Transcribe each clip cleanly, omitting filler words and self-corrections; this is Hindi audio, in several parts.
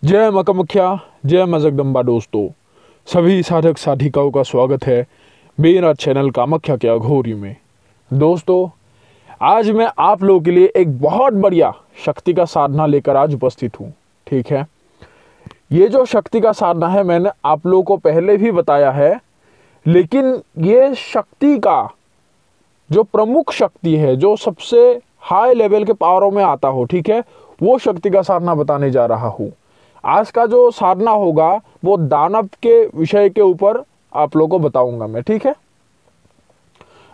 जय मां कामाख्या, जय मां जगदम्बा। दोस्तों, सभी साधक साधिकाओं का स्वागत है मेरा चैनल कामाख्या के अघोरी में। दोस्तों, आज मैं आप लोगों के लिए एक बहुत बढ़िया शक्ति का साधना लेकर आज उपस्थित हूँ। ठीक है, ये जो शक्ति का साधना है मैंने आप लोगों को पहले भी बताया है, लेकिन ये शक्ति का जो प्रमुख शक्ति है, जो सबसे हाई लेवल के पावरों में आता हो, ठीक है, वो शक्ति का साधना बताने जा रहा हूँ। आज का जो साधना होगा वो दानव के विषय के ऊपर आप लोगों को बताऊंगा मैं। ठीक है,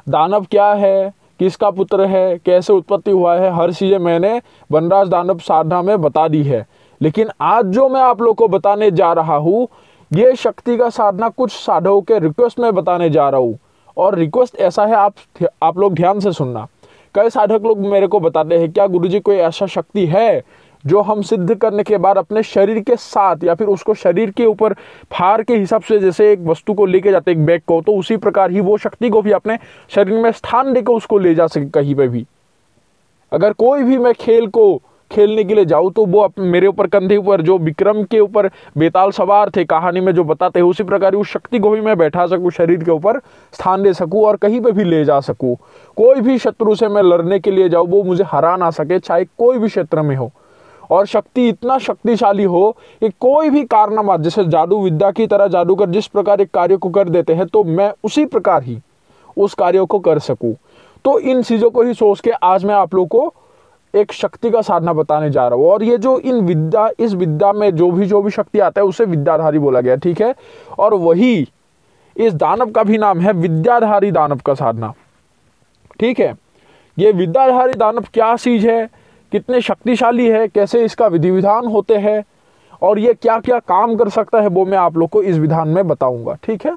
दानव क्या है, किसका पुत्र है, कैसे उत्पत्ति हुआ है, हर चीजें मैंने वनराज दानव साधना में बता दी है। लेकिन आज जो मैं आप लोग को बताने जा रहा हूँ, ये शक्ति का साधना कुछ साधकों के रिक्वेस्ट में बताने जा रहा हूँ। और रिक्वेस्ट ऐसा है, आप लोग ध्यान से सुनना। कई साधक लोग मेरे को बताते हैं, क्या गुरुजी कोई ऐसा शक्ति है जो हम सिद्ध करने के बाद अपने शरीर के साथ या फिर उसको शरीर के ऊपर फार के हिसाब से, जैसे एक वस्तु को लेके जाते एक बैग को, तो उसी प्रकार ही वो शक्ति को भी अपने शरीर में स्थान देकर उसको ले जा सके कहीं पे भी। अगर कोई भी मैं खेल को खेलने के लिए जाऊं तो वो मेरे ऊपर कंधे ऊपर, जो विक्रम के ऊपर बेताल सवार थे कहानी में जो बताते हैं, उसी प्रकार उस शक्ति को भी मैं बैठा सकूं, शरीर के ऊपर स्थान दे सकूं और कहीं पे भी ले जा सकूं। कोई भी शत्रु से मैं लड़ने के लिए जाऊं, वो मुझे हरा ना सके, चाहे कोई भी क्षेत्र में हो। और शक्ति इतना शक्तिशाली हो कि कोई भी कारनामा, जैसे जादू विद्या की तरह जादूगर जिस प्रकार एक कार्य को कर देते हैं, तो मैं उसी प्रकार ही उस कार्यों को कर सकूं। तो इन चीजों को ही सोच के आज मैं आप लोगों को एक शक्ति का साधना बताने जा रहा हूं। और ये जो इस विद्या में जो भी शक्ति आता है उसे विद्याधारी बोला गया। ठीक है, और वही इस दानव का भी नाम है विद्याधारी दानव का साधना। ठीक है, ये विद्याधारी दानव क्या चीज है, कितने शक्तिशाली है, कैसे इसका विधि विधान होते हैं और ये क्या क्या काम कर सकता है, वो मैं आप लोग को इस विधान में बताऊंगा। ठीक है,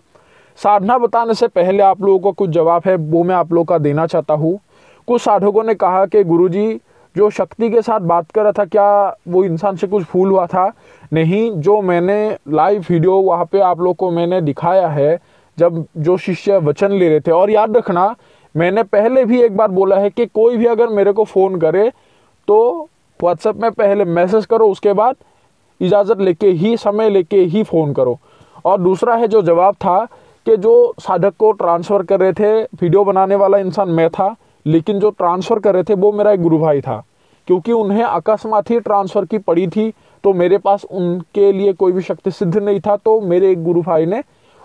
साधना बताने से पहले आप लोगों को कुछ जवाब है वो मैं आप लोगों का देना चाहता हूँ। कुछ साधकों ने कहा कि गुरुजी जो शक्ति के साथ बात कर रहा था, क्या वो इंसान से कुछ भूल हुआ था? नहीं, जो मैंने लाइव वीडियो वहाँ पे आप लोग को मैंने दिखाया है, जब जो शिष्य वचन ले रहे थे। और याद रखना, मैंने पहले भी एक बार बोला है कि कोई भी अगर मेरे को फ़ोन करे तो व्हाट्सएप में पहले मैसेज करो, उसके बाद इजाज़त लेके ही, समय लेके ही फ़ोन करो। और दूसरा है जो जवाब था कि जो साधक को ट्रांसफ़र कर रहे थे, वीडियो बनाने वाला इंसान मैं था, लेकिन जो ट्रांसफ़र कर रहे थे वो मेरा एक गुरु भाई था। क्योंकि उन्हें अकस्मात ही ट्रांसफ़र की पड़ी थी, तो मेरे पास उनके लिए कोई भी शक्ति सिद्ध नहीं था। तो मेरे एक गुरु भाई ने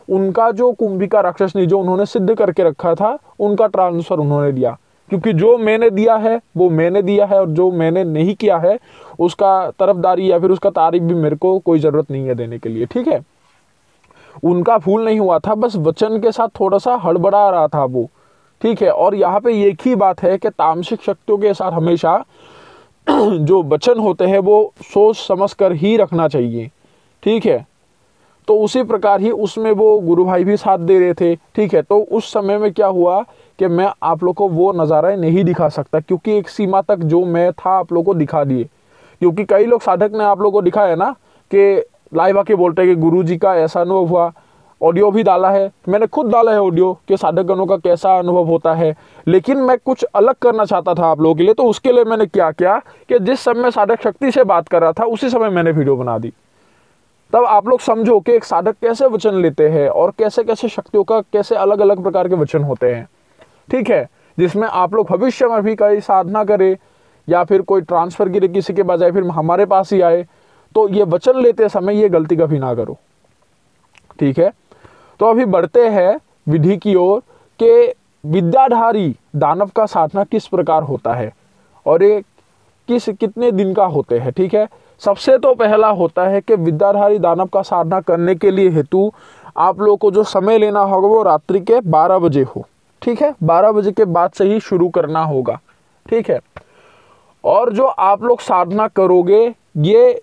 उनका जो कुंभिका राक्षसनी जो उन्होंने सिद्ध करके रखा था, उनका ट्रांसफ़र उन्होंने दिया। क्योंकि जो मैंने दिया है वो मैंने दिया है, और जो मैंने नहीं किया है उसका तरफदारी या फिर उसका तारीफ भी मेरे को कोई ज़रूरत नहीं है देने के लिए। ठीक है, उनका भूल नहीं हुआ था, बस वचन के साथ थोड़ा सा हड़बड़ा रहा था वो। ठीक है, और यहाँ पे एक ही बात है कि तामसिक शक्तियों के साथ हमेशा जो वचन होते हैं वो सोच समझ कर ही रखना चाहिए। ठीक है, तो उसी प्रकार ही उसमें वो गुरु भाई भी साथ दे रहे थे। ठीक है, तो उस समय में क्या हुआ कि मैं आप लोग को वो नज़ारा नहीं दिखा सकता, क्योंकि एक सीमा तक जो मैं था आप लोग को दिखा दिए। क्योंकि कई लोग साधक ने आप लोग को दिखाया ना कि लाइव आके बोलते हैं कि गुरुजी का ऐसा अनुभव हुआ। ऑडियो भी डाला है, मैंने खुद डाला है ऑडियो कि साधकगणों का कैसा अनुभव होता है। लेकिन मैं कुछ अलग करना चाहता था आप लोगों के लिए, तो उसके लिए मैंने क्या किया कि जिस समय साधक शक्ति से बात कर रहा था उसी समय मैंने वीडियो बना दी। तब आप लोग समझो कि एक साधक कैसे वचन लेते हैं और कैसे कैसे शक्तियों का कैसे अलग अलग प्रकार के वचन होते हैं। ठीक है, जिसमें आप लोग भविष्य में भी कहीं साधना करें या फिर कोई ट्रांसफर गिरे किसी के बजाय फिर हमारे पास ही आए, तो ये वचन लेते समय ये गलती कभी ना करो। ठीक है, तो अभी बढ़ते हैं विधि की ओर कि विद्याधारी दानव का साधना किस प्रकार होता है और ये कितने दिन का होते हैं। ठीक है, सबसे तो पहला होता है कि विद्याधारी दानव का साधना करने के लिए हेतु आप लोगों को जो समय लेना होगा वो रात्रि के 12 बजे हो। ठीक है, 12 बजे के बाद से ही शुरू करना होगा। ठीक है, और जो आप लोग साधना करोगे ये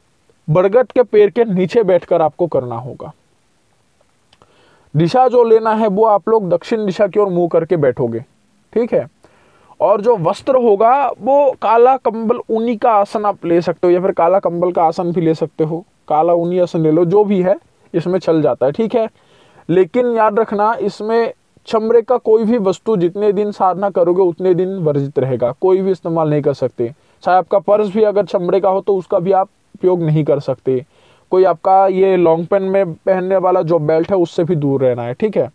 बरगद के पेड़ के नीचे बैठकर आपको करना होगा। दिशा जो लेना है वो आप लोग दक्षिण दिशा की ओर मुंह करके बैठोगे। ठीक है, और जो वस्त्र होगा वो काला कंबल ऊनी का आसन आप ले सकते हो, या फिर काला कंबल का आसन भी ले सकते हो, काला ऊनी आसन ले लो, जो भी है इसमें चल जाता है। ठीक है, लेकिन याद रखना इसमें चमड़े का कोई भी वस्तु जितने दिन साधना करोगे उतने दिन वर्जित रहेगा, कोई भी इस्तेमाल नहीं कर सकते। चाहे आपका पर्स भी अगर चमड़े का हो तो उसका भी आप उपयोग नहीं कर सकते। कोई आपका ये लॉन्ग पेन में पहनने वाला जो बेल्ट है उससे भी दूर रहना है, ठीक है।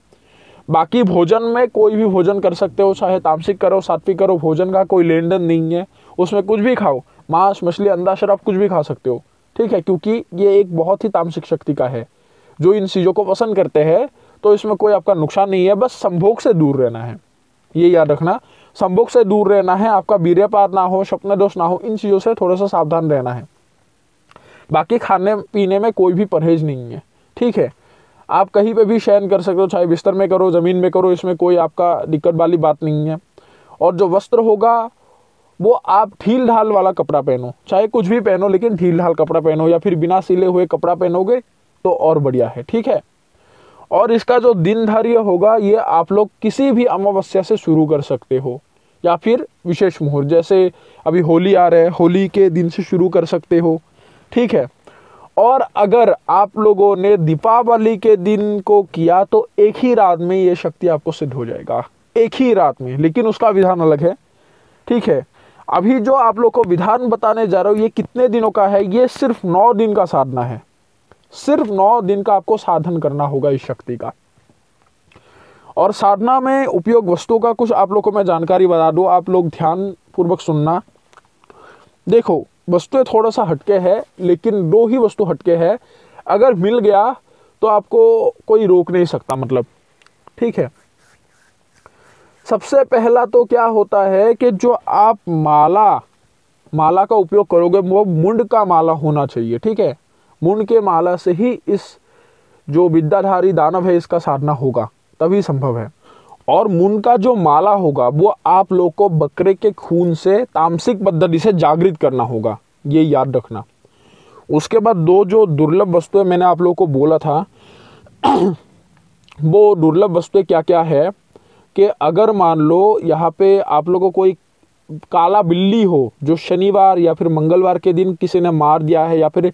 बाकी भोजन में कोई भी भोजन कर सकते हो, चाहे तामसिक करो सात्विक करो, भोजन का कोई लेन देन नहीं है, उसमें कुछ भी खाओ, मांस मछली अंडा शराब कुछ भी खा सकते हो, ठीक है, क्योंकि ये एक बहुत ही तामसिक शक्ति का है जो इन चीज़ों को पसंद करते हैं। तो इसमें कोई आपका नुकसान नहीं है, बस संभोग से दूर रहना है, ये याद रखना। संभोग से दूर रहना है, आपका वीर्यपात ना हो, स्वप्न दोष ना हो, इन चीज़ों से थोड़ा सा सावधान रहना है। बाकी खाने पीने में कोई भी परहेज नहीं है, ठीक है। आप कहीं पे भी शयन कर सकते हो, चाहे बिस्तर में करो ज़मीन में करो, इसमें कोई आपका दिक्कत वाली बात नहीं है। और जो वस्त्र होगा वो आप ढील ढाल वाला कपड़ा पहनो, चाहे कुछ भी पहनो लेकिन ढील ढाल कपड़ा पहनो, या फिर बिना सिले हुए कपड़ा पहनोगे तो और बढ़िया है, ठीक है। और इसका जो दिनधार्य होगा ये आप लोग किसी भी अमावस्या से शुरू कर सकते हो, या फिर विशेष मुहूर्त, जैसे अभी होली आ रहा है, होली के दिन से शुरू कर सकते हो, ठीक है। और अगर आप लोगों ने दीपावली के दिन को किया तो एक ही रात में ये शक्ति आपको सिद्ध हो जाएगा, एक ही रात में, लेकिन उसका विधान अलग है, ठीक है। अभी जो आप लोग को विधान बताने जा रहा हूँ ये कितने दिनों का है, ये सिर्फ 9 दिन का साधना है, सिर्फ 9 दिन का आपको साधन करना होगा इस शक्ति का। और साधना में उपयोग वस्तुओं का कुछ आप लोग को मैं जानकारी बता दूं, आप लोग ध्यान पूर्वक सुनना। देखो वस्तुएं थोड़ा सा हटके है, लेकिन 2 ही वस्तु हटके है, अगर मिल गया तो आपको कोई रोक नहीं सकता, मतलब, ठीक है। सबसे पहला तो क्या होता है कि जो आप माला का उपयोग करोगे वो मुंड का माला होना चाहिए, ठीक है। मुंड के माला से ही इस जो विद्याधारी दानव है इसका साधना होगा, तभी संभव है। और मुंड का जो माला होगा वो आप लोग को बकरे के खून से तामसिक पद्धति से जागृत करना होगा, ये याद रखना। उसके बाद 2 जो दुर्लभ वस्तुएं मैंने आप लोगों को बोला था वो दुर्लभ वस्तुएं क्या क्या है कि अगर मान लो यहाँ पे आप लोगों को कोई काला बिल्ली हो जो शनिवार या फिर मंगलवार के दिन किसी ने मार दिया है, या फिर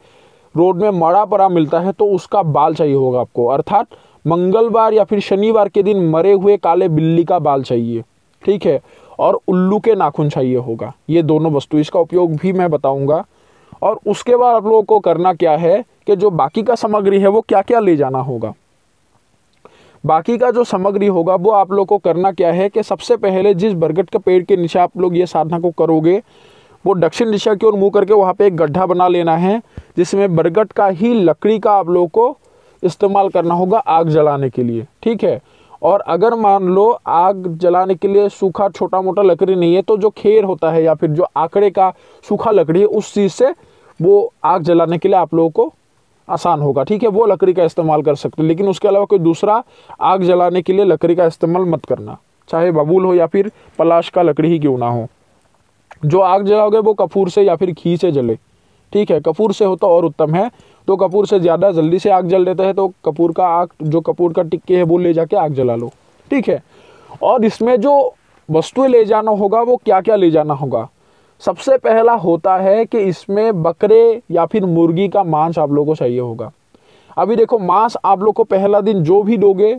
रोड में मरा पड़ा मिलता है, तो उसका बाल चाहिए होगा आपको, अर्थात मंगलवार या फिर शनिवार के दिन मरे हुए काले बिल्ली का बाल चाहिए, ठीक है। और उल्लू के नाखून चाहिए होगा, ये दोनों वस्तु, इसका उपयोग भी मैं बताऊंगा। और उसके बाद आप लोगों को करना क्या है कि जो बाकी का सामग्री है वो क्या क्या ले जाना होगा। बाकी का जो सामग्री होगा वो आप लोग को करना क्या है कि सबसे पहले जिस बरगद के पेड़ के नीचे आप लोग ये साधना को करोगे वो दक्षिण दिशा की ओर मुंह करके वहाँ पे एक गड्ढा बना लेना है, जिसमें बरगद का ही लकड़ी का आप लोग को इस्तेमाल करना होगा आग जलाने के लिए, ठीक है। और अगर मान लो आग जलाने के लिए सूखा छोटा मोटा लकड़ी नहीं है तो जो खेर होता है या फिर जो आकड़े का सूखा लकड़ी है उस चीज़ से वो आग जलाने के लिए आप लोगों को आसान होगा, ठीक है, वो लकड़ी का इस्तेमाल कर सकते हो। लेकिन उसके अलावा कोई दूसरा आग जलाने के लिए लकड़ी का इस्तेमाल मत करना, चाहे बबूल हो या फिर पलाश का लकड़ी ही क्यों ना हो। जो आग जलाओगे वो कपूर से या फिर घी से जले, ठीक है, कपूर से हो तो और उत्तम है, तो कपूर से ज़्यादा जल्दी से आग जल देता है, तो कपूर का आग जो कपूर का टिक्के है वो ले जाके आग जला लो, ठीक है। और इसमें जो वस्तुएं ले जाना होगा वो क्या क्या ले जाना होगा। सबसे पहला होता है कि इसमें बकरे या फिर मुर्गी का मांस आप लोगों को चाहिए होगा। अभी देखो मांस आप लोग को पहला दिन जो भी दोगे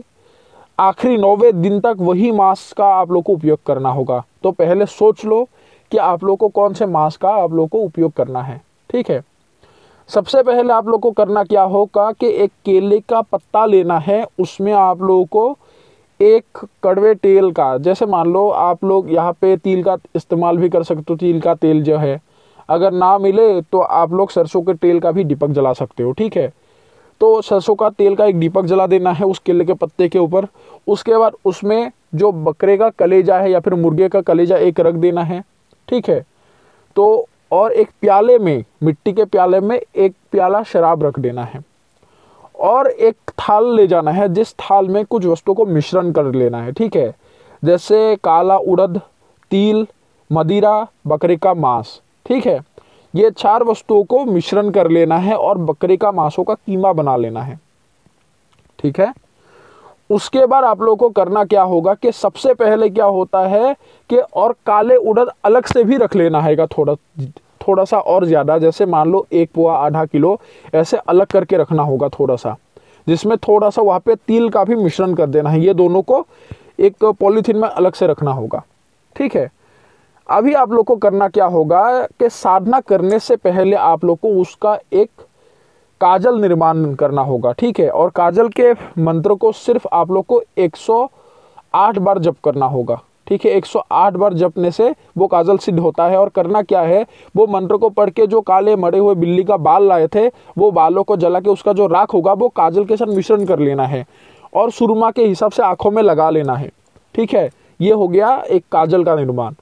आखिरी 9वें दिन तक वही मांस का आप लोग को उपयोग करना होगा। तो पहले सोच लो कि आप लोग को कौन से मांस का आप लोग को उपयोग करना है, ठीक है। सबसे पहले आप लोग को करना क्या होगा कि एक केले का पत्ता लेना है, उसमें आप लोगों को एक कड़वे तेल का, जैसे मान लो आप लोग यहाँ पे तिल का इस्तेमाल भी कर सकते हो, तिल का तेल जो है, अगर ना मिले तो आप लोग सरसों के तेल का भी दीपक जला सकते हो, ठीक है। तो सरसों का तेल का एक दीपक जला देना है उस केले के पत्ते के ऊपर। उसके बाद उसमें जो बकरे का कलेजा है या फिर मुर्गे का कलेजा एक रख देना है, ठीक है। तो और एक प्याले में, मिट्टी के प्याले में एक प्याला शराब रख देना है, और एक थाल ले जाना है जिस थाल में कुछ वस्तुओं को मिश्रण कर लेना है, ठीक है, जैसे काला उड़द, तिल, मदिरा, बकरे का मांस, ठीक है। ये 4 वस्तुओं को मिश्रण कर लेना है और बकरे का मांसों का कीमा बना लेना है, ठीक है। उसके बाद आप लोगों को करना क्या होगा कि सबसे पहले क्या होता है कि और काले उड़द अलग से भी रख लेना है, थोड़ा सा और ज़्यादा, जैसे मान लो 1 पोआ आधा किलो ऐसे अलग करके रखना होगा थोड़ा सा, जिसमें थोड़ा सा वहाँ पे तिल का भी मिश्रण कर देना है। ये दोनों को एक पॉलीथीन में अलग से रखना होगा, ठीक है। अभी आप लोग को करना क्या होगा कि साधना करने से पहले आप लोग को उसका एक काजल निर्माण करना होगा, ठीक है। और काजल के मंत्र को सिर्फ आप लोग को 108 बार जप करना होगा, ठीक है। 108 बार जपने से वो काजल सिद्ध होता है। और करना क्या है, वो मंत्र को पढ़ के जो काले मरे हुए बिल्ली का बाल लाए थे, वो बालों को जला के उसका जो राख होगा वो काजल के साथ मिश्रण कर लेना है और सुरमा के हिसाब से आंखों में लगा लेना है, ठीक है। ये हो गया एक काजल का निर्माण,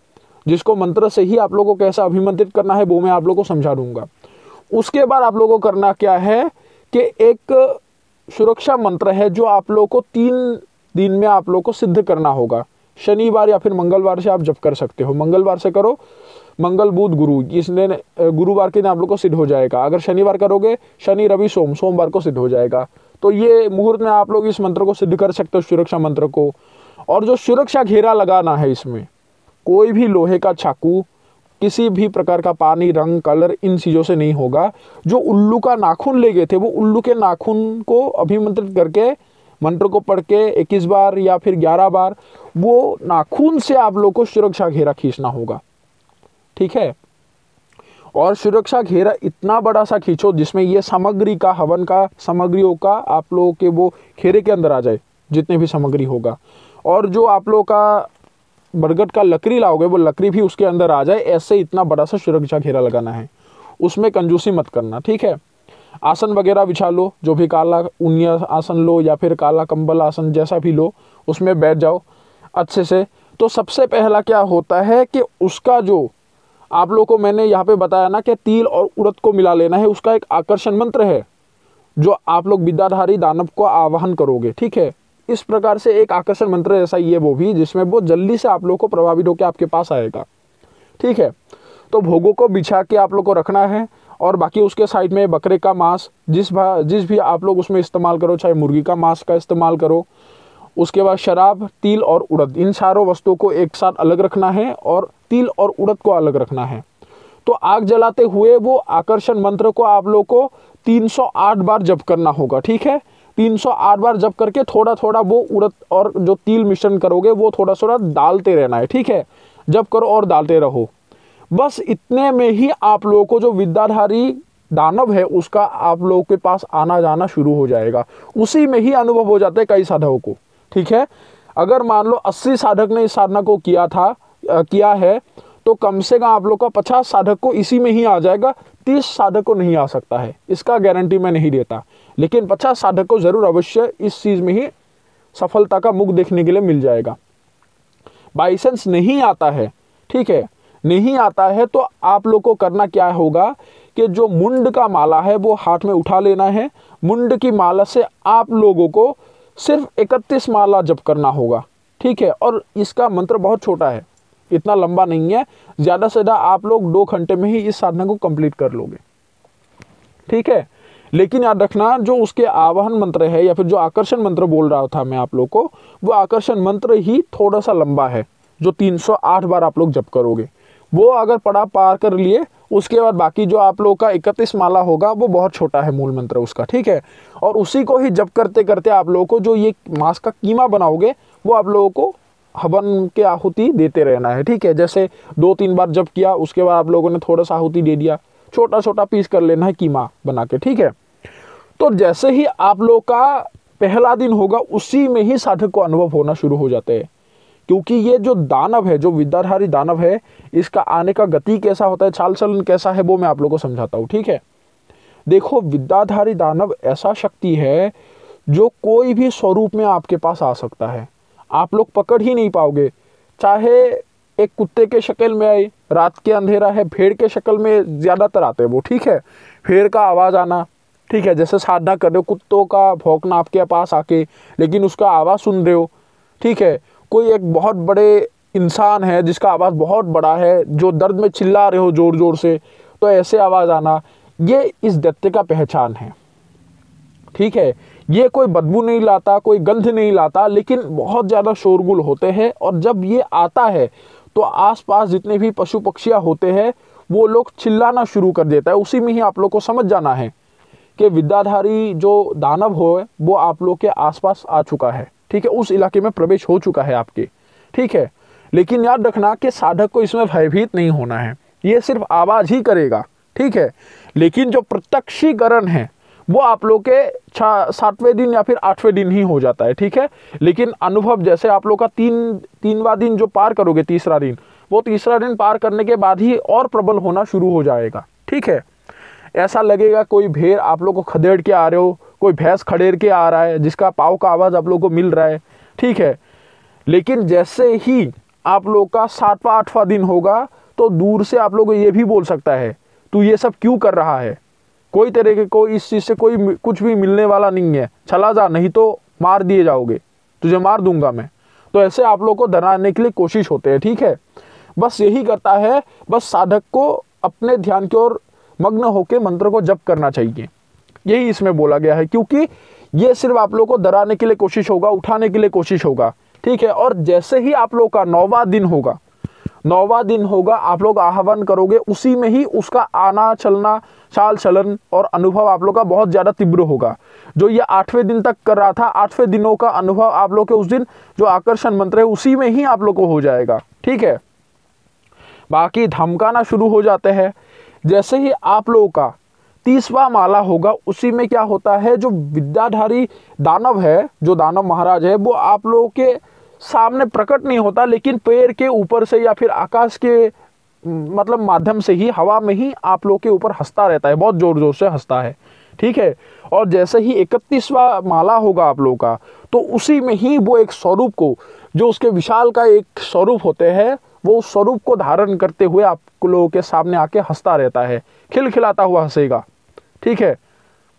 जिसको मंत्र से ही आप लोगों को कैसे अभिमंत्रित करना है वो मैं आप लोगों को समझा दूंगा। उसके बाद आप लोगों को करना क्या है कि एक सुरक्षा मंत्र है जो आप लोगों को 3 दिन में आप लोगों को सिद्ध करना होगा। शनिवार या फिर मंगलवार से आप जप कर सकते हो। मंगलवार से करो, मंगल बुध गुरु, इस दिन गुरुवार के दिन आप लोग को सिद्ध हो जाएगा। अगर शनिवार करोगे, शनि रवि सोम, सोमवार को सिद्ध हो जाएगा। तो ये मुहूर्त में आप लोग इस मंत्र को सिद्ध कर सकते हो, सुरक्षा मंत्र को। और जो सुरक्षा घेरा लगाना है, इसमें कोई भी लोहे का चाकू, किसी भी प्रकार का पानी, रंग, कलर, इन चीज़ों से नहीं होगा। जो उल्लू का नाखून ले गए थे, वो उल्लू के नाखून को अभिमंत्रित करके मंत्र को पढ़ के 21 बार या फिर 11 बार वो नाखून से आप लोग को सुरक्षा घेरा खींचना होगा, ठीक है। और सुरक्षा घेरा इतना बड़ा सा खींचो जिसमें ये सामग्री का, हवन का सामग्रियों का आप लोगों के वो घेरे के अंदर आ जाए, जितने भी सामग्री होगा। और जो आप लोगों का बरगद का लकड़ी लाओगे, वो लकड़ी भी उसके अंदर आ जाए। ऐसे इतना बड़ा सा सुरक्षा घेरा लगाना है, उसमें कंजूसी मत करना, ठीक है। आसन वगैरह बिछा लो, जो भी काला ऊनिया आसन लो या फिर काला कंबल आसन, जैसा भी लो, उसमें बैठ जाओ अच्छे से। तो सबसे पहला क्या होता है कि उसका जो आप लोगों को मैंने यहाँ पे बताया ना कि तिल और उड़द को मिला लेना है, उसका एक आकर्षण मंत्र है जो आप लोग विद्याधारी दानव को आवाहन करोगे, ठीक है। इस प्रकार से एक आकर्षण मंत्र ऐसा ही है वो भी, जिसमें वो जल्दी से आप लोग को प्रभावित होकर आपके पास आएगा, ठीक है। तो भोगों को बिछा के आप लोग को रखना है। और बाकी उसके साइड में बकरे का मांस, जिस भी आप लोग उसमें इस्तेमाल करो, चाहे मुर्गी का मांस का इस्तेमाल करो। उसके बाद शराब, तिल और उड़द, इन चारों वस्तुओं को एक साथ अलग रखना है और तिल और उड़द को अलग रखना है। तो आग जलाते हुए वो आकर्षण मंत्र को आप लोग को 308 बार जप करना होगा, ठीक है। 308 बार जप करके थोड़ा थोड़ा वो उड़द और जो तिल मिश्रण करोगे वो थोड़ा थोड़ा डालते रहना है, ठीक है। जप करो और डालते रहो। बस इतने में ही आप लोगों को जो विद्याधारी दानव है उसका आप लोगों के पास आना जाना शुरू हो जाएगा। उसी में ही अनुभव हो जाते हैं कई साधकों को, ठीक है। अगर मान लो 80 साधक ने इस साधना को किया है तो कम से कम आप लोग का 50 साधक को इसी में ही आ जाएगा। 30 साधक को नहीं आ सकता है, इसका गारंटी मैं नहीं देता, लेकिन 50 साधक को जरूर अवश्य इस चीज में ही सफलता का मुख देखने के लिए मिल जाएगा। बाई चांस नहीं आता है, ठीक है, नहीं आता है तो आप लोग को करना क्या होगा कि जो मुंड का माला है वो हाथ में उठा लेना है। मुंड की माला से आप लोगों को सिर्फ 31 माला जप करना होगा, ठीक है। और इसका मंत्र बहुत छोटा है, इतना लंबा नहीं है। ज़्यादा से ज़्यादा आप लोग 2 घंटे में ही इस साधना को कंप्लीट कर लोगे, ठीक है। लेकिन याद रखना, जो उसके आवाहन मंत्र है या फिर जो आकर्षण मंत्र बोल रहा था मैं आप लोग को, वो आकर्षण मंत्र ही थोड़ा सा लंबा है, जो 308 बार आप लोग जप करोगे। वो अगर पढ़ा पार कर लिए, उसके बाद बाकी जो आप लोग का 31 माला होगा वो बहुत छोटा है मूल मंत्र उसका, ठीक है। और उसी को ही जप करते करते आप लोगों को जो ये मांस का कीमा बनाओगे वो आप लोगों को हवन के आहुति देते रहना है, ठीक है। जैसे 2-3 बार जप किया, उसके बाद आप लोगों ने थोड़ा सा आहुति दे दिया, छोटा छोटा पीस कर लेना है कीमा बना के, ठीक है। तो जैसे ही आप लोग का पहला दिन होगा, उसी में ही साधक को अनुभव होना शुरू हो जाते हैं। क्योंकि ये जो दानव है, जो विद्याधारी दानव है, इसका आने का गति कैसा होता है, चाल चलन कैसा है, वो मैं आप लोगों को समझाता हूँ, ठीक है। देखो, विद्याधारी दानव ऐसा शक्ति है जो कोई भी स्वरूप में आपके पास आ सकता है, आप लोग पकड़ ही नहीं पाओगे। चाहे एक कुत्ते के शक्ल में आए, रात के अंधेरा है, भेड़ के शक्ल में ज्यादातर आते हैं वो, ठीक है। भेड़ का आवाज आना, ठीक है, जैसे साधना कर रहे हो, कुत्तों का भौंकना आपके पास आके, लेकिन उसका आवाज सुन रहे हो, ठीक है। कोई एक बहुत बड़े इंसान है जिसका आवाज बहुत बड़ा है, जो दर्द में चिल्ला रहे हो जोर जोर से, तो ऐसे आवाज आना, ये इस दैत्य का पहचान है, ठीक है। ये कोई बदबू नहीं लाता, कोई गंध नहीं लाता, लेकिन बहुत ज्यादा शोरगुल होते हैं। और जब ये आता है तो आसपास जितने भी पशु पक्षियां होते हैं वो लोग चिल्लाना शुरू कर देता है। उसी में ही आप लोग को समझ जाना है कि विद्याधारी जो दानव हो वो आप लोग के आसपास आ चुका है, ठीक है, उस इलाके में प्रवेश हो चुका है आपके, ठीक है। लेकिन याद रखना कि साधक को इसमें भयभीत नहीं होना है, ये सिर्फ आवाज ही करेगा, ठीक है। लेकिन जो प्रत्यक्षीकरण है वो आप लोग के 7वें दिन या फिर 8वें दिन ही हो जाता है, ठीक है। लेकिन अनुभव जैसे आप लोग का तीनवां दिन जो पार करोगे, तीसरा दिन, वो तीसरा दिन पार करने के बाद ही और प्रबल होना शुरू हो जाएगा, ठीक है। ऐसा लगेगा कोई भेड़ आप लोग को खदेड़ के आ रहे हो, कोई भैंस खदेड़ के आ रहा है जिसका पाँव का आवाज़ आप लोग को मिल रहा है, ठीक है। लेकिन जैसे ही आप लोग का 7वां 8वां दिन होगा तो दूर से आप लोग को ये भी बोल सकता है तू ये सब क्यों कर रहा है, कोई तरीके को इस चीज़ से कोई कुछ भी मिलने वाला नहीं है, चला जा नहीं तो मार दिए जाओगे, तुझे मार दूंगा मैं। तो ऐसे आप लोग को डराने के लिए कोशिश होते हैं, ठीक है। बस यही करता है, बस साधक को अपने ध्यान की ओर मग्न होकर मंत्र को जप करना चाहिए, यही इसमें बोला गया है। क्योंकि ये सिर्फ आप लोग को डराने के लिए कोशिश होगा, उठाने के लिए कोशिश होगा, ठीक है। और जैसे ही आप लोग का 9वां दिन होगा, 9वां दिन होगा, आप लोग आह्वान करोगे, उसी में ही उसका आना चलना, चाल चलन और अनुभव आप लोग का बहुत ज़्यादा तीव्र होगा। जो ये 8वें दिन तक कर रहा था, 8वें दिनों का अनुभव आप लोग के उस दिन जो आकर्षण मंत्र है उसी में ही आप लोग को हो जाएगा, ठीक है। बाकी धमकाना शुरू हो जाते हैं। जैसे ही आप लोगों का 30वां माला होगा, उसी में क्या होता है, जो विद्याधारी दानव है, जो दानव महाराज है, वो आप लोगों के सामने प्रकट नहीं होता, लेकिन पैर के ऊपर से या फिर आकाश के मतलब माध्यम से ही, हवा में ही आप लोग के ऊपर हंसता रहता है, बहुत जोर जोर से हंसता है, ठीक है। और जैसे ही 31वां माला होगा आप लोगों का, तो उसी में ही वो एक स्वरूप को, जो उसके विशाल का एक स्वरूप होते हैं, वो उस स्वरूप को धारण करते हुए आप लोगों के सामने आके हंसता रहता है, खिलखिलाता हुआ हंसेगा, ठीक है,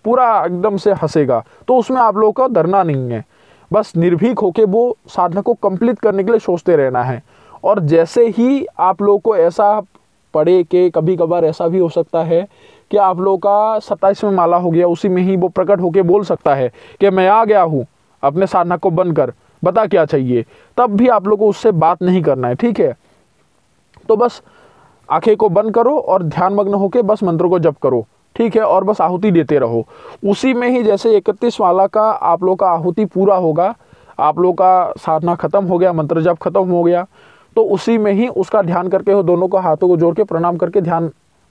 पूरा एकदम से हंसेगा। तो उसमें आप लोगों को डरना नहीं है, बस निर्भीक होके वो साधना को कंप्लीट करने के लिए सोचते रहना है। और जैसे ही आप लोग को ऐसा पड़े कि कभी कभार ऐसा भी हो सकता है कि आप लोग का 27वां माला हो गया, उसी में ही वो प्रकट होके बोल सकता है कि मैं आ गया हूँ, अपने साधना को बंद कर, बता क्या चाहिए। तब भी आप लोग को उससे बात नहीं करना है, ठीक है। तो बस आंखें को बंद करो और ध्यान मग्न होके बस मंत्र को जप करो, ठीक है। और बस आहुति देते रहो। उसी में ही जैसे 31 माला का आप लोग का आहुति पूरा होगा, आप लोग का साधना खत्म हो गया, मंत्र जप खत्म हो गया, तो उसी में ही उसका ध्यान करके हो, दोनों को हाथों को जोड़ के प्रणाम करके ध्यान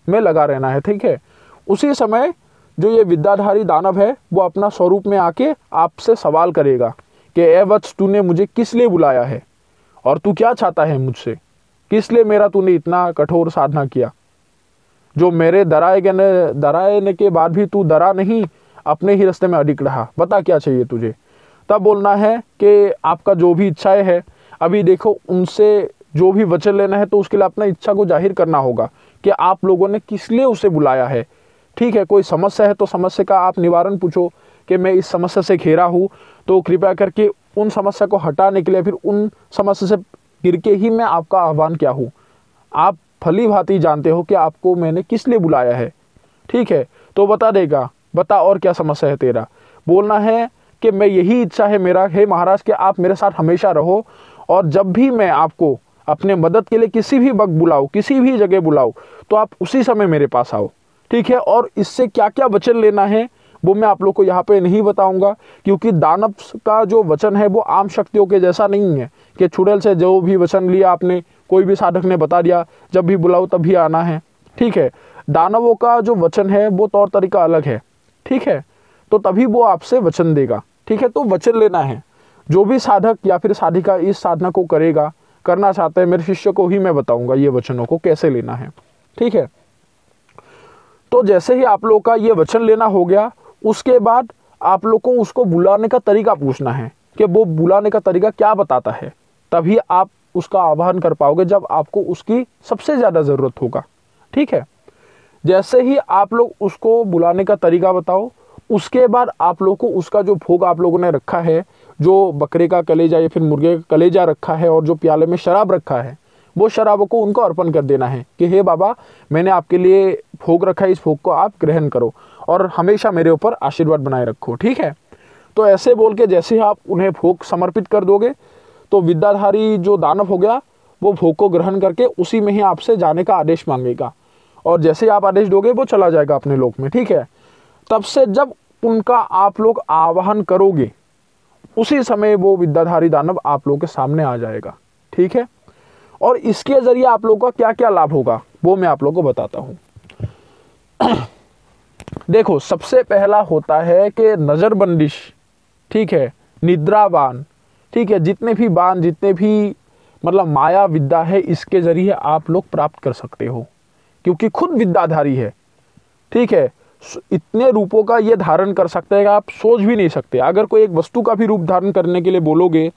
में लगा रहना है, ठीक है। उसी समय जो ये विद्याधारी दानव है वो अपना स्वरूप में आके आपसे सवाल करेगा कि ए वत्स, तूने मुझे किस लिए बुलाया है और तू क्या चाहता है मुझसे, किस लिए मेरा तूने इतना कठोर साधना किया, जो मेरे डराने के बाद भी तू डरा नहीं, अपने ही रास्ते में अडिग रहा, बता क्या चाहिए तुझे। तब बोलना है कि आपका जो भी इच्छाएं है, अभी देखो उनसे जो भी वचन लेना है तो उसके लिए अपना इच्छा को जाहिर करना होगा कि आप लोगों ने किस लिए उसे बुलाया है, ठीक है। कोई समस्या है तो समस्या का आप निवारण पूछो कि मैं इस समस्या से घेरा हूँ, तो कृपया करके उन समस्या को हटाने के लिए, फिर उन समस्या से गिर के ही मैं आपका आह्वान किया हूँ। आप भली भांति जानते हो कि आपको मैंने किस लिए बुलाया है, ठीक है। तो बता देगा, बता और क्या समस्या है तेरा। बोलना है कि मैं यही इच्छा है मेरा, हे महाराज, कि आप मेरे साथ हमेशा रहो, और जब भी मैं आपको अपने मदद के लिए किसी भी वक्त बुलाऊं, किसी भी जगह बुलाऊं, तो आप उसी समय मेरे पास आओ, ठीक है। और इससे क्या क्या वचन लेना है वो मैं आप लोग को यहाँ पे नहीं बताऊंगा, क्योंकि दानव का जो वचन है वो आम शक्तियों के जैसा नहीं है कि छुड़ैल से जो भी वचन लिया आपने, कोई भी साधक ने बता दिया जब भी बुलाओ तभी आना है, ठीक है। दानवों का जो वचन है वो तौर तरीका अलग है, ठीक है। तो तभी वो आपसे वचन देगा, ठीक है। तो वचन लेना है। जो भी साधक या फिर साधिका इस साधना को करना चाहते हैं, मेरे शिष्य को ही मैं बताऊंगा ये वचनों को कैसे लेना है, ठीक है। तो जैसे ही आप लोग का ये वचन लेना हो गया, उसके बाद आप लोग को उसको बुलाने का तरीका पूछना है कि वो बुलाने का तरीका क्या बताता है। तभी आप उसका आह्वान कर पाओगे जब आपको उसकी सबसे ज़्यादा ज़रूरत होगा, ठीक है। जैसे ही आप लोग उसको बुलाने का तरीका बताओ, उसके बाद आप लोग को उसका जो भोग आप लोगों ने रखा है, जो बकरे का कलेजा या फिर मुर्गे का कलेजा रखा है और जो प्याले में शराब रखा है, वो शराब को उनको अर्पण कर देना है कि हे बाबा, मैंने आपके लिए भोग रखा है, इस भोग को आप ग्रहण करो और हमेशा मेरे ऊपर आशीर्वाद बनाए रखो, ठीक है। तो ऐसे बोल के जैसे ही आप उन्हें भोग समर्पित कर दोगे, तो विद्याधारी जो दानव हो गया वो भोग को ग्रहण करके उसी में ही आपसे जाने का आदेश मांगेगा, और जैसे ही आप आदेश दोगे वो चला जाएगा अपने लोक में, ठीक है। तब से जब उनका आप लोग आवाहन करोगे, उसी समय वो विद्याधारी दानव आप लोगों के सामने आ जाएगा, ठीक है। और इसके जरिए आप लोगों का क्या क्या लाभ होगा वो मैं आप लोगों को बताता हूँ। देखो, सबसे पहला होता है कि नज़र बंदिश, ठीक है, निद्रा बाण, ठीक है, जितने भी बाण, जितने भी मतलब माया विद्या है, इसके जरिए आप लोग प्राप्त कर सकते हो, क्योंकि खुद विद्याधारी है, ठीक है। इतने रूपों का ये धारण कर सकते हैं कि आप सोच भी नहीं सकते। अगर कोई एक वस्तु का भी रूप धारण करने के लिए बोलोगे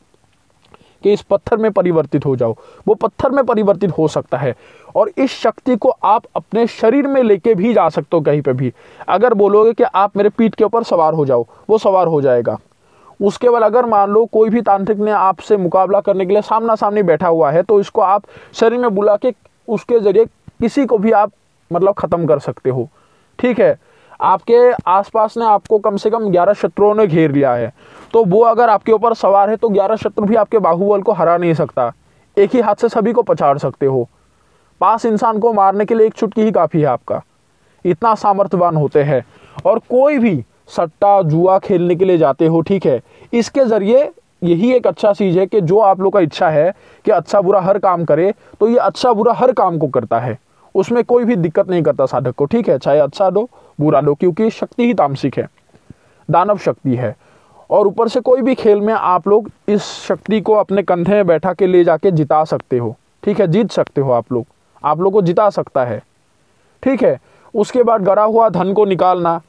कि इस पत्थर में परिवर्तित हो जाओ, वो पत्थर में परिवर्तित हो सकता है। और इस शक्ति को आप अपने शरीर में लेके भी जा सकते हो कहीं पे भी। अगर बोलोगे कि आप मेरे पीठ के ऊपर सवार हो जाओ, वो सवार हो जाएगा। उसके बाद अगर मान लो कोई भी तांत्रिक ने आपसे मुकाबला करने के लिए सामना सामनी बैठा हुआ है, तो इसको आप शरीर में बुला के उसके जरिए किसी को भी आप मतलब खत्म कर सकते हो, ठीक है। आपके आसपास ने आपको कम से कम 11 शत्रुओं ने घेर लिया है, तो वो अगर आपके ऊपर सवार है तो 11 शत्रु भी आपके बाहुबल को हरा नहीं सकता। एक ही हाथ से सभी को पछाड़ सकते हो। 5 इंसान को मारने के लिए एक चुटकी ही काफ़ी है आपका, इतना सामर्थ्यवान होते हैं। और कोई भी सट्टा जुआ खेलने के लिए जाते हो, ठीक है, इसके ज़रिए यही एक अच्छा चीज़ है कि जो आप लोग का इच्छा है कि अच्छा बुरा हर काम करे, तो ये अच्छा बुरा हर काम को करता है, उसमें कोई भी दिक्कत नहीं करता साधक को, ठीक है, चाहे अच्छा दो बुरा दो, क्योंकि शक्ति ही तामसिक है, दानव शक्ति है। और ऊपर से कोई भी खेल में आप लोग इस शक्ति को अपने कंधे में बैठा के ले जाके जिता सकते हो, ठीक है, जीत सकते हो आप लोग को जिता सकता है, ठीक है। उसके बाद गड़ा हुआ धन को निकालना,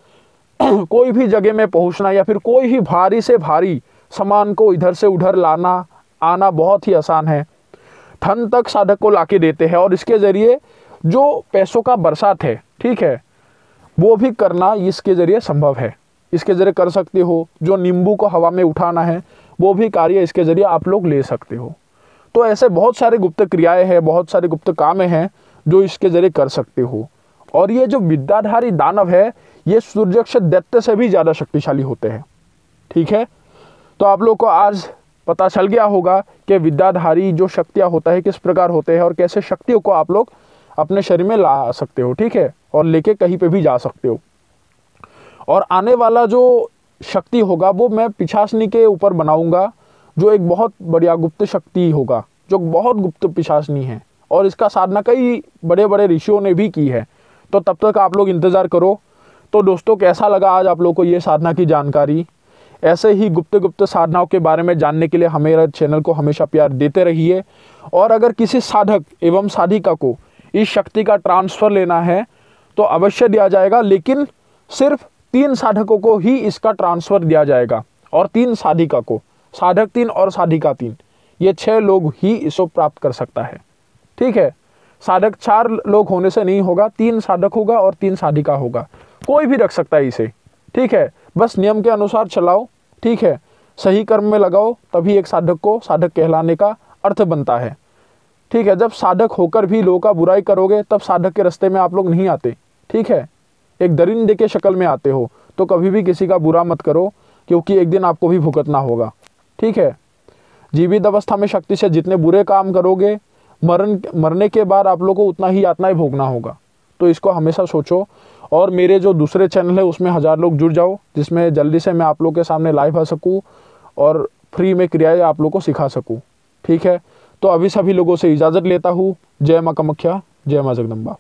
कोई भी जगह में पहुंचना, या फिर कोई भी भारी से भारी सामान को इधर से उधर लाना आना बहुत ही आसान है। धन तक साधक को लाके देते हैं, और इसके जरिए जो पैसों का बरसात है, ठीक है, वो भी करना इसके जरिए संभव है, इसके जरिए कर सकते हो। जो नींबू को हवा में उठाना है, वो भी कार्य इसके जरिए आप लोग ले सकते हो। तो ऐसे बहुत सारे गुप्त क्रियाएं हैं, बहुत सारे गुप्त काम हैं जो इसके जरिए कर सकते हो। और ये जो विद्याधारी दानव है, ये सूर्यक्ष दैत्य से भी ज़्यादा शक्तिशाली होते हैं, ठीक है। तो आप लोग को आज पता चल गया होगा कि विद्याधारी जो शक्तियाँ होता है किस प्रकार होते हैं, और कैसे शक्तियों को आप लोग अपने शरीर में ला सकते हो, ठीक है, और लेके कहीं पे भी जा सकते हो। और आने वाला जो शक्ति होगा वो मैं पिशाचनी के ऊपर बनाऊंगा, जो एक बहुत बढ़िया गुप्त शक्ति होगा, जो बहुत गुप्त पिशाचनी है, और इसका साधना कई बड़े बड़े ऋषियों ने भी की है। तो तब तक आप लोग इंतज़ार करो। तो दोस्तों, कैसा लगा आज आप लोग को ये साधना की जानकारी? ऐसे ही गुप्त साधनाओं के बारे में जानने के लिए हमारे चैनल को हमेशा प्यार देते रहिए। और अगर किसी साधक एवं साधिका को इस शक्ति का ट्रांसफ़र लेना है तो अवश्य दिया जाएगा, लेकिन सिर्फ 3 साधकों को ही इसका ट्रांसफ़र दिया जाएगा, और 3 साधिका को, साधक 3 और साधिका 3, ये 6 लोग ही इसको प्राप्त कर सकता है, ठीक है। साधक 4 लोग होने से नहीं होगा, 3 साधक होगा और 3 साधिका होगा, कोई भी रख सकता है इसे, ठीक है। बस नियम के अनुसार चलाओ, ठीक है, सही कर्म में लगाओ, तभी एक साधक को साधक कहलाने का अर्थ बनता है, ठीक है। जब साधक होकर भी लोगों का बुराई करोगे, तब साधक के रास्ते में आप लोग नहीं आते, ठीक है। एक दरिंदे के शक्ल में आते हो, तो कभी भी किसी का बुरा मत करो, क्योंकि एक दिन आपको भी भुगतना होगा, ठीक है। जीवित अवस्था में शक्ति से जितने बुरे काम करोगे, मरने के बाद आप लोगों को उतना ही यातनाएं भोगना होगा। तो इसको हमेशा सोचो। और मेरे जो दूसरे चैनल है उसमें 1000 लोग जुड़ जाओ, जिसमें जल्दी से मैं आप लोग के सामने लाइव आ सकूँ और फ्री में क्रियाएं आप लोग को सिखा सकूँ, ठीक है। तो अभी सभी लोगों से इजाज़त लेता हूँ। जय माँ कामाख्या, जय माँ जगदम्बा।